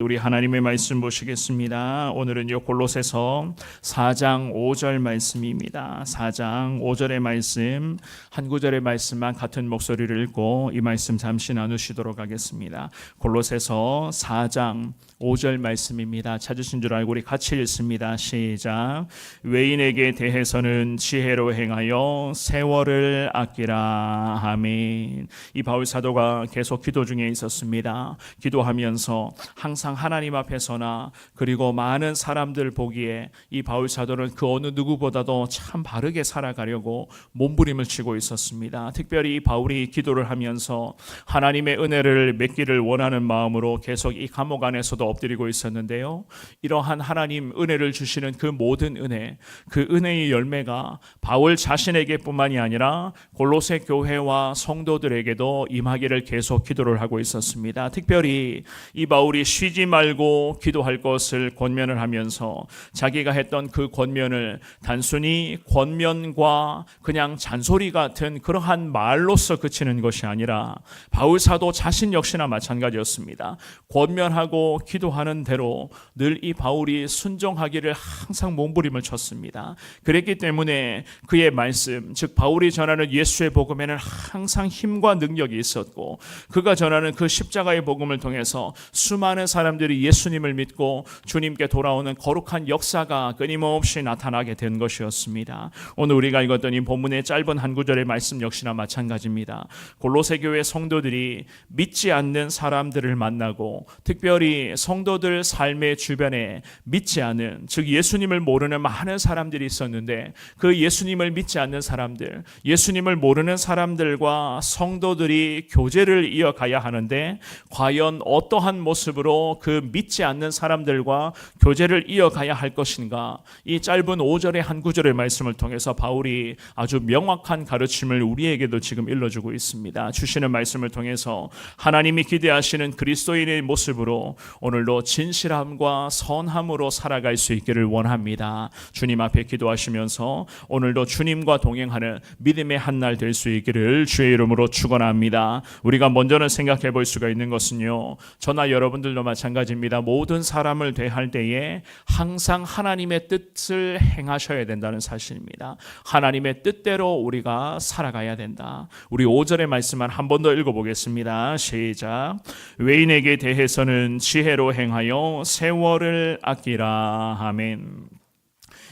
우리 하나님의 말씀 보시겠습니다. 오늘은요 골로새서 4장 5절 말씀입니다. 4장 5절의 말씀, 한 구절의 말씀만 같은 목소리를 읽고 이 말씀 잠시 나누시도록 하겠습니다. 골로새서 4장 5절 말씀입니다. 찾으신 줄 알고 우리 같이 읽습니다. 시작. 외인에게 대해서는 지혜로 행하여 세월을 아끼라. 아멘. 이 바울 사도가 계속 기도 중에 있었습니다. 기도하면서 항상 하나님 앞에서나 그리고 많은 사람들 보기에 이 바울 사도는 그 어느 누구보다도 참 바르게 살아가려고 몸부림을 치고 있었습니다. 특별히 이 바울이 기도를 하면서 하나님의 은혜를 맺기를 원하는 마음으로 계속 이 감옥 안에서도 엎드리고 있었는데요. 이러한 하나님 은혜를 주시는 그 모든 은혜, 그 은혜의 열매가 바울 자신에게 뿐만이 아니라 골로새 교회와 성도들에게도 임하기를 계속 기도를 하고 있었습니다. 특별히 이 바울이 쉬지 말고 기도할 것을 권면을 하면서 자기가 했던 그 권면을 단순히 권면과 그냥 잔소리 같은 그러한 말로서 그치는 것이 아니라 바울 사도 자신 역시나 마찬가지였습니다. 권면하고 기도하는 대로 늘 이 바울이 순종하기를 항상 몸부림을 쳤습니다. 그랬기 때문에 그의 말씀, 즉 바울이 전하는 예수의 복음에는 항상 힘과 능력이 있었고 그가 전하는 그 십자가의 복음을 통해서 수많은 사람들이 예수님을 믿고 주님께 돌아오는 거룩한 역사가 끊임없이 나타나게 된 것이었습니다. 오늘 우리가 읽었던 이 본문의 짧은 한 구절의 말씀 역시나 마찬가지입니다. 골로새 교회 성도들이 믿지 않는 사람들을 만나고 특별히 성도들 삶의 주변에 믿지 않은, 즉 예수님을 모르는 많은 사람들이 있었는데 그 예수님을 믿지 않는 사람들, 예수님을 모르는 사람들과 성도들이 교제를 이어가야 하는데 과연 어떠한 모습으로 그 믿지 않는 사람들과 교제를 이어가야 할 것인가? 이 짧은 5절의 한 구절의 말씀을 통해서 바울이 아주 명확한 가르침을 우리에게도 지금 일러주고 있습니다. 주시는 말씀을 통해서 하나님이 기대하시는 그리스도인의 모습으로 오늘도 진실함과 선함으로 살아갈 수 있기를 원합니다. 주님 앞에 기도하시면서 오늘도 주님과 동행하는 믿음의 한 날 될 수 있기를 주의 이름으로 축원합니다. 우리가 먼저는 생각해 볼 수가 있는 것은요, 저나 여러분들도 마찬가지입니다. 모든 사람을 대할 때에 항상 하나님의 뜻을 행하셔야 된다는 사실입니다. 하나님의 뜻대로 우리가 살아가야 된다. 우리 5절의 말씀만 한 번 더 읽어보겠습니다. 시작. 외인에게 대해서는 지혜로 행하여 세월을 아끼라. 아멘.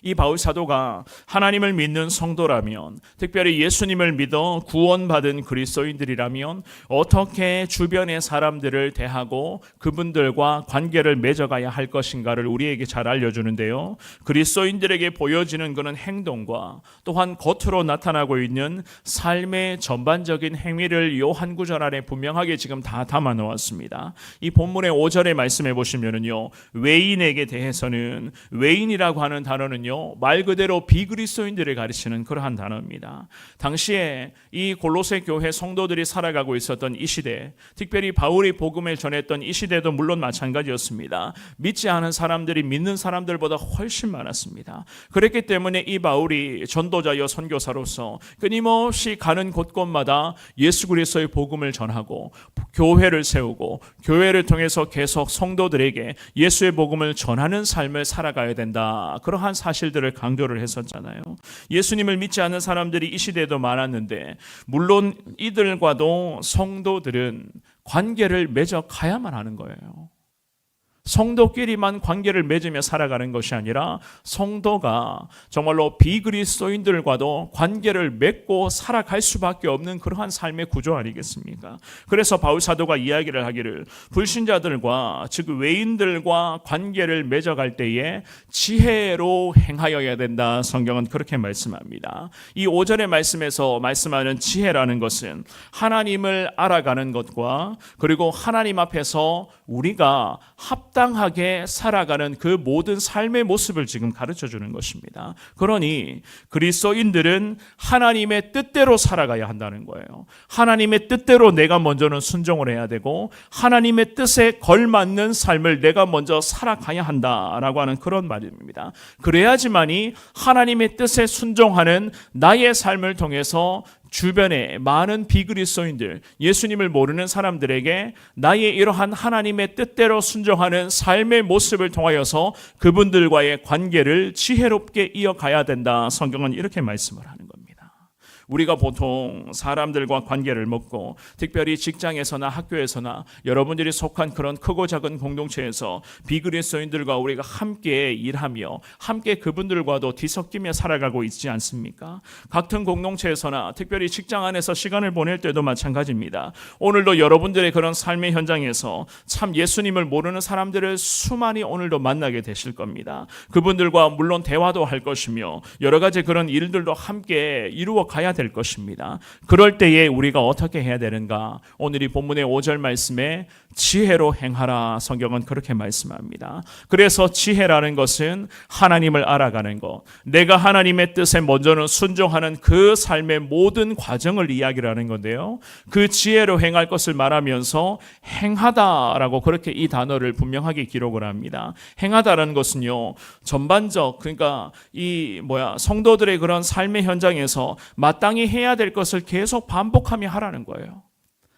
이 바울 사도가 하나님을 믿는 성도라면, 특별히 예수님을 믿어 구원받은 그리스도인들이라면 어떻게 주변의 사람들을 대하고 그분들과 관계를 맺어가야 할 것인가를 우리에게 잘 알려주는데요. 그리스도인들에게 보여지는 그런 행동과 또한 겉으로 나타나고 있는 삶의 전반적인 행위를 이 한 구절 안에 분명하게 지금 다 담아 놓았습니다. 이 본문의 5절의 말씀해 보시면은요, 외인에게 대해서는, 외인이라고 하는 단어는요 말 그대로 비그리스도인들을 가리키는 그러한 단어입니다. 당시에 이 골로새 교회 성도들이 살아가고 있었던 이 시대, 특별히 바울이 복음을 전했던 이 시대도 물론 마찬가지였습니다. 믿지 않은 사람들이 믿는 사람들보다 훨씬 많았습니다. 그렇기 때문에 이 바울이 전도자여 선교사로서 끊임없이 가는 곳곳마다 예수 그리스도의 복음을 전하고 교회를 세우고 교회를 통해서 계속 성도들에게 예수의 복음을 전하는 삶을 살아가야 된다. 그러한 사실들을 강조를 했었잖아요. 예수님을 믿지 않는 사람들이 이 시대에도 많았는데 물론 이들과도 성도들은 관계를 맺어 가야만 하는 거예요. 성도끼리만 관계를 맺으며 살아가는 것이 아니라 성도가 정말로 비그리스도인들과도 관계를 맺고 살아갈 수밖에 없는 그러한 삶의 구조 아니겠습니까? 그래서 바울 사도가 이야기를 하기를 불신자들과 즉 외인들과 관계를 맺어갈 때에 지혜로 행하여야 된다. 성경은 그렇게 말씀합니다. 이 5절의 말씀에서 말씀하는 지혜라는 것은 하나님을 알아가는 것과 그리고 하나님 앞에서 우리가 합당하게 살아가는 그 모든 삶의 모습을 지금 가르쳐 주는 것입니다. 그러니 그리스도인들은 하나님의 뜻대로 살아가야 한다는 거예요. 하나님의 뜻대로 내가 먼저는 순종을 해야 되고 하나님의 뜻에 걸맞는 삶을 내가 먼저 살아가야 한다라고 하는 그런 말입니다. 그래야지만이 하나님의 뜻에 순종하는 나의 삶을 통해서 주변에 많은 비그리스도인들, 예수님을 모르는 사람들에게 나의 이러한 하나님의 뜻대로 순종하는 삶의 모습을 통하여서 그분들과의 관계를 지혜롭게 이어가야 된다. 성경은 이렇게 말씀을 하는 겁니다. 우리가 보통 사람들과 관계를 맺고 특별히 직장에서나 학교에서나 여러분들이 속한 그런 크고 작은 공동체에서 비그리스도인들과 우리가 함께 일하며 함께 그분들과도 뒤섞이며 살아가고 있지 않습니까? 같은 공동체에서나 특별히 직장 안에서 시간을 보낼 때도 마찬가지입니다. 오늘도 여러분들의 그런 삶의 현장에서 참 예수님을 모르는 사람들을 수많이 오늘도 만나게 되실 겁니다. 그분들과 물론 대화도 할 것이며 여러 가지 그런 일들도 함께 이루어 가야 될 것입니다. 그럴 때에 우리가 어떻게 해야 되는가? 오늘 이 본문의 5절 말씀에 지혜로 행하라. 성경은 그렇게 말씀합니다. 그래서 지혜라는 것은 하나님을 알아가는 것, 내가 하나님의 뜻에 먼저는 순종하는 그 삶의 모든 과정을 이야기하는 건데요. 그 지혜로 행할 것을 말하면서 행하다라고 그렇게 이 단어를 분명하게 기록을 합니다. 행하다라는 것은요, 전반적, 그러니까 성도들의 그런 삶의 현장에서 마땅히 해야 될 것을 계속 반복하며 하라는 거예요.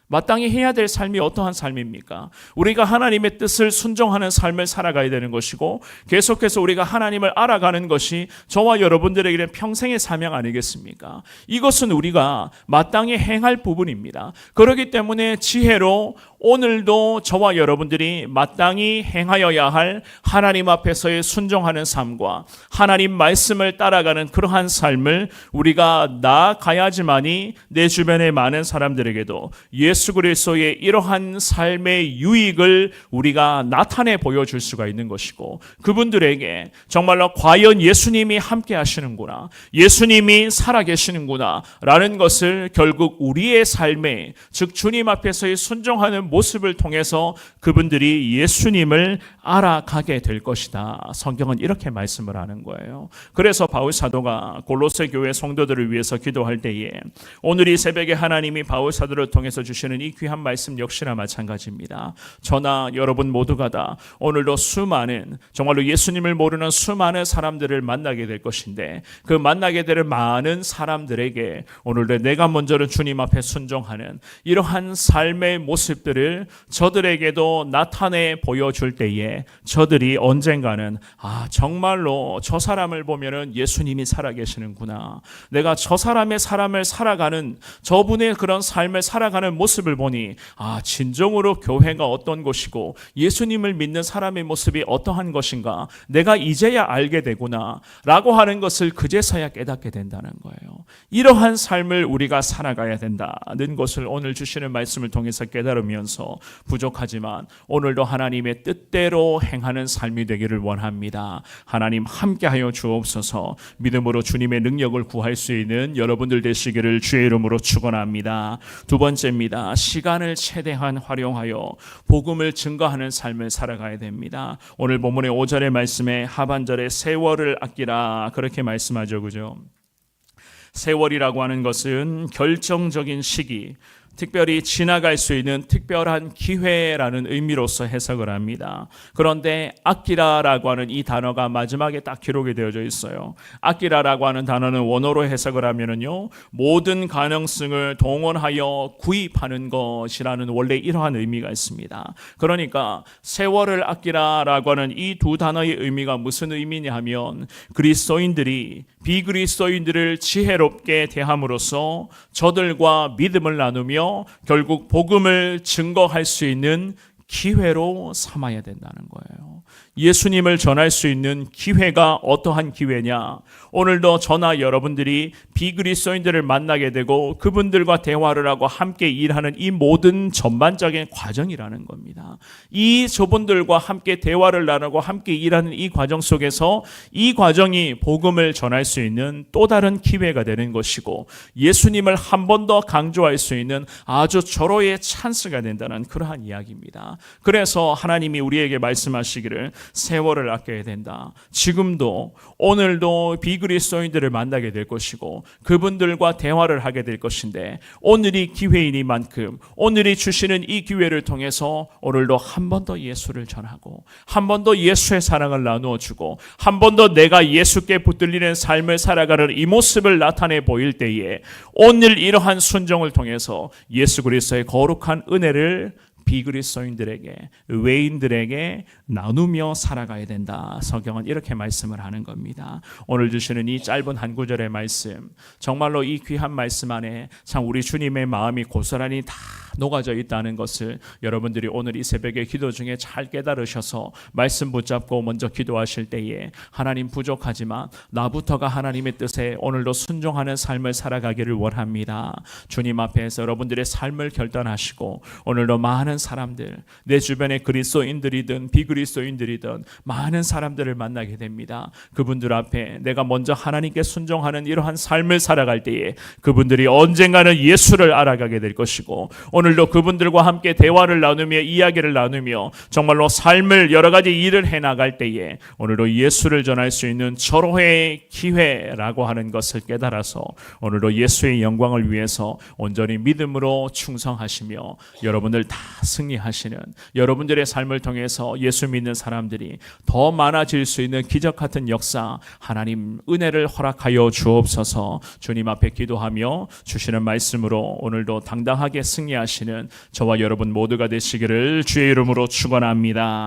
마땅히 해야 될 삶이 어떠한 삶입니까? 우리가 하나님의 뜻을 순종하는 삶을 살아가야 되는 것이고 계속해서 우리가 하나님을 알아가는 것이 저와 여러분들에게는 평생의 사명 아니겠습니까? 이것은 우리가 마땅히 행할 부분입니다. 그렇기 때문에 지혜로 오늘도 저와 여러분들이 마땅히 행하여야 할 하나님 앞에서의 순종하는 삶과 하나님 말씀을 따라가는 그러한 삶을 우리가 나아가야지만이 내 주변의 많은 사람들에게도 예수 그리스도의 이러한 삶의 유익을 우리가 나타내 보여줄 수가 있는 것이고 그분들에게 정말로 과연 예수님이 함께 하시는구나, 예수님이 살아계시는구나 라는 것을 결국 우리의 삶에, 즉 주님 앞에서의 순종하는 모습을 통해서 그분들이 예수님을 알아가게 될 것이다. 성경은 이렇게 말씀을 하는 거예요. 그래서 바울 사도가 골로새 교회 성도들을 위해서 기도할 때에 오늘 이 새벽에 하나님이 바울 사도를 통해서 주시는 이 귀한 말씀 역시나 마찬가지입니다. 저나 여러분 모두가 다 오늘도 수많은, 정말로 예수님을 모르는 수많은 사람들을 만나게 될 것인데 그 만나게 될 많은 사람들에게 오늘도 내가 먼저는 주님 앞에 순종하는 이러한 삶의 모습들을 저들에게도 나타내 보여줄 때에 저들이 언젠가는 정말로 저 사람을 보면은 예수님이 살아계시는구나, 내가 저 사람의 삶을 살아가는, 저분의 그런 삶을 살아가는 모습을 보니 진정으로 교회가 어떤 곳이고 예수님을 믿는 사람의 모습이 어떠한 것인가 내가 이제야 알게 되구나 라고 하는 것을 그제서야 깨닫게 된다는 거예요. 이러한 삶을 우리가 살아가야 된다는 것을 오늘 주시는 말씀을 통해서 깨달으면서 부족하지만 오늘도 하나님의 뜻대로 행하는 삶이 되기를 원합니다. 하나님 함께하여 주옵소서. 믿음으로 주님의 능력을 구할 수 있는 여러분들 되시기를 주의 이름으로 축원합니다. 두 번째입니다. 시간을 최대한 활용하여 복음을 증거하는 삶을 살아가야 됩니다. 오늘 본문의 5절의 말씀에 하반절에 세월을 아끼라 그렇게 말씀하죠. 그죠? 세월이라고 하는 것은 결정적인 시기, 특별히 지나갈 수 있는 특별한 기회라는 의미로서 해석을 합니다. 그런데 아끼라라고 하는 이 단어가 마지막에 딱 기록이 되어져 있어요. 아끼라라고 하는 단어는 원어로 해석을 하면은요, 모든 가능성을 동원하여 구입하는 것이라는 원래 이러한 의미가 있습니다. 그러니까 세월을 아끼라라고 하는 이 두 단어의 의미가 무슨 의미냐 하면 그리스도인들이 비그리스도인들을 지혜롭게 대함으로써 저들과 믿음을 나누며 결국 복음을 증거할 수 있는 기회로 삼아야 된다는 거예요. 예수님을 전할 수 있는 기회가 어떠한 기회냐? 오늘도 저나 여러분들이 비그리스도인들을 만나게 되고 그분들과 대화를 하고 함께 일하는 이 모든 전반적인 과정이라는 겁니다. 이 저분들과 함께 대화를 나누고 함께 일하는 이 과정 속에서 이 과정이 복음을 전할 수 있는 또 다른 기회가 되는 것이고 예수님을 한 번 더 강조할 수 있는 아주 절호의 찬스가 된다는 그러한 이야기입니다. 그래서 하나님이 우리에게 말씀하시기를 것들을 세월을 아껴야 된다. 지금도 오늘도 비그리스도인들을 만나게 될 것이고 그분들과 대화를 하게 될 것인데 오늘이 기회이니만큼 오늘이 주시는 이 기회를 통해서 오늘도 한 번 더 예수를 전하고 한 번 더 예수의 사랑을 나누어 주고 한 번 더 내가 예수께 붙들리는 삶을 살아가는 이 모습을 나타내 보일 때에 오늘 이러한 순종을 통해서 예수 그리스도의 거룩한 은혜를 비그리스도인들에게 외인들에게 나누며 살아가야 된다. 성경은 이렇게 말씀을 하는 겁니다. 오늘 주시는 이 짧은 한 구절의 말씀, 정말로 이 귀한 말씀 안에 참 우리 주님의 마음이 고스란히 다 녹아져 있다는 것을 여러분들이 오늘 이 새벽의 기도 중에 잘 깨달으셔서 말씀 붙잡고 먼저 기도하실 때에 하나님 부족하지만 나부터가 하나님의 뜻에 오늘도 순종하는 삶을 살아가기를 원합니다. 주님 앞에서 여러분들의 삶을 결단하시고 오늘도 많은 사람들, 내 주변의 그리스도인들이든 비그리스도인들이든 많은 사람들을 만나게 됩니다. 그분들 앞에 내가 먼저 하나님께 순종하는 이러한 삶을 살아갈 때에 그분들이 언젠가는 예수를 알아가게 될 것이고 오늘도 그분들과 함께 대화를 나누며 이야기를 나누며 정말로 삶을 여러 가지 일을 해나갈 때에 오늘도 예수를 전할 수 있는 절호의 기회라고 하는 것을 깨달아서 오늘도 예수의 영광을 위해서 온전히 믿음으로 충성하시며 여러분들 다 승리하시는 여러분들의 삶을 통해서 예수 믿는 사람들이 더 많아질 수 있는 기적 같은 역사 하나님 은혜를 허락하여 주옵소서. 주님 앞에 기도하며 주시는 말씀으로 오늘도 당당하게 승리하시는 저와 여러분 모두가 되시기를 주의 이름으로 축원합니다.